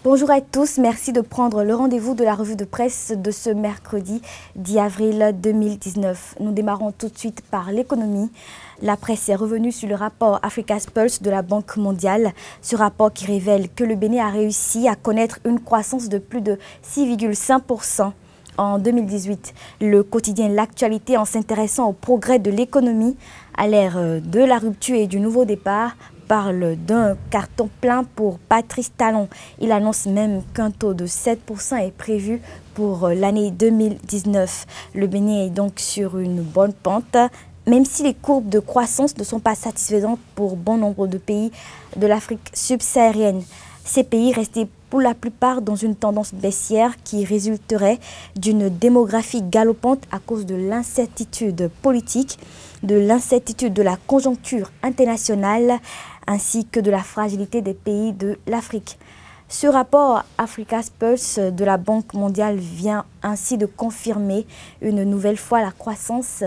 Bonjour à tous, merci de prendre le rendez-vous de la revue de presse de ce mercredi 10 avril 2019. Nous démarrons tout de suite par l'économie. La presse est revenue sur le rapport Africa's Pulse de la Banque mondiale. Ce rapport qui révèle que le Bénin a réussi à connaître une croissance de plus de 6,5% en 2018. Le quotidien L'actualité, en s'intéressant au progrès de l'économie à l'ère de la rupture et du nouveau départ, parle d'un carton plein pour Patrice Talon. Il annonce même qu'un taux de 7% est prévu pour l'année 2019. Le Bénin est donc sur une bonne pente, même si les courbes de croissance ne sont pas satisfaisantes pour bon nombre de pays de l'Afrique subsaharienne. Ces pays restent pour la plupart dans une tendance baissière qui résulterait d'une démographie galopante à cause de l'incertitude politique, de l'incertitude de la conjoncture internationale ainsi que de la fragilité des pays de l'Afrique. Ce rapport Africa's Pulse de la Banque mondiale vient ainsi de confirmer une nouvelle fois la croissance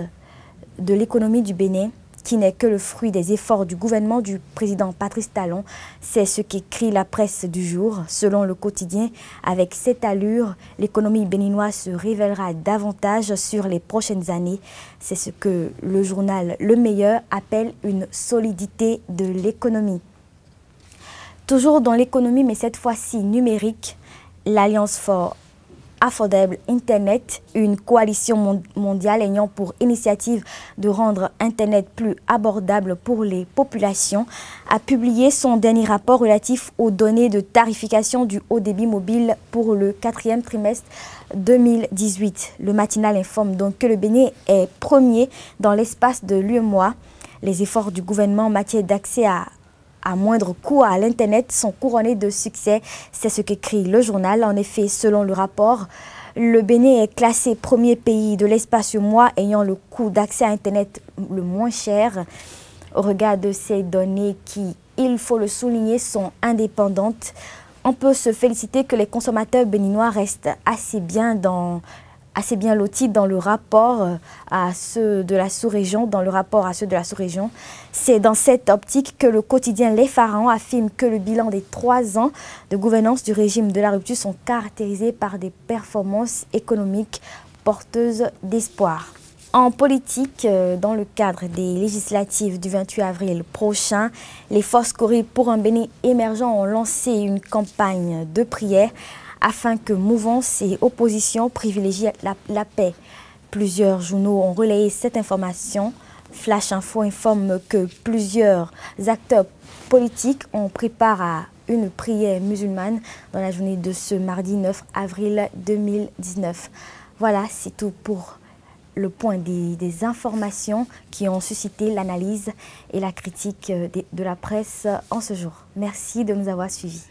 de l'économie du Bénin, qui n'est que le fruit des efforts du gouvernement du président Patrice Talon. C'est ce qu'écrit la presse du jour. Selon le quotidien, avec cette allure, l'économie béninoise se révélera davantage sur les prochaines années. C'est ce que le journal Le Meilleur appelle une solidité de l'économie. Toujours dans l'économie, mais cette fois-ci numérique, l'Alliance for Affordable Internet, une coalition mondiale ayant pour initiative de rendre Internet plus abordable pour les populations, a publié son dernier rapport relatif aux données de tarification du haut débit mobile pour le 4e trimestre 2018. Le matinal informe donc que le Bénin est premier dans l'espace de l'UEMOA. Les efforts du gouvernement en matière d'accès à moindre coût à l'Internet sont couronnés de succès. C'est ce qu'écrit le journal. En effet, selon le rapport, le Bénin est classé premier pays de l'espace UEMOA ayant le coût d'accès à Internet le moins cher. Au regard de ces données qui, il faut le souligner, sont indépendantes, on peut se féliciter que les consommateurs béninois restent assez bien lotis dans le rapport à ceux de la sous-région. C'est dans cette optique que le quotidien Les Pharaons affirme que le bilan des 3 ans de gouvernance du régime de la rupture sont caractérisés par des performances économiques porteuses d'espoir. En politique, dans le cadre des législatives du 28 avril prochain, les forces Cori pour un Bénin émergent ont lancé une campagne de prière afin que mouvance et opposition privilégient la paix. Plusieurs journaux ont relayé cette information. Flash Info informe que plusieurs acteurs politiques ont préparé à une prière musulmane dans la journée de ce mardi 9 avril 2019. Voilà, c'est tout pour le point des informations qui ont suscité l'analyse et la critique de la presse en ce jour. Merci de nous avoir suivis.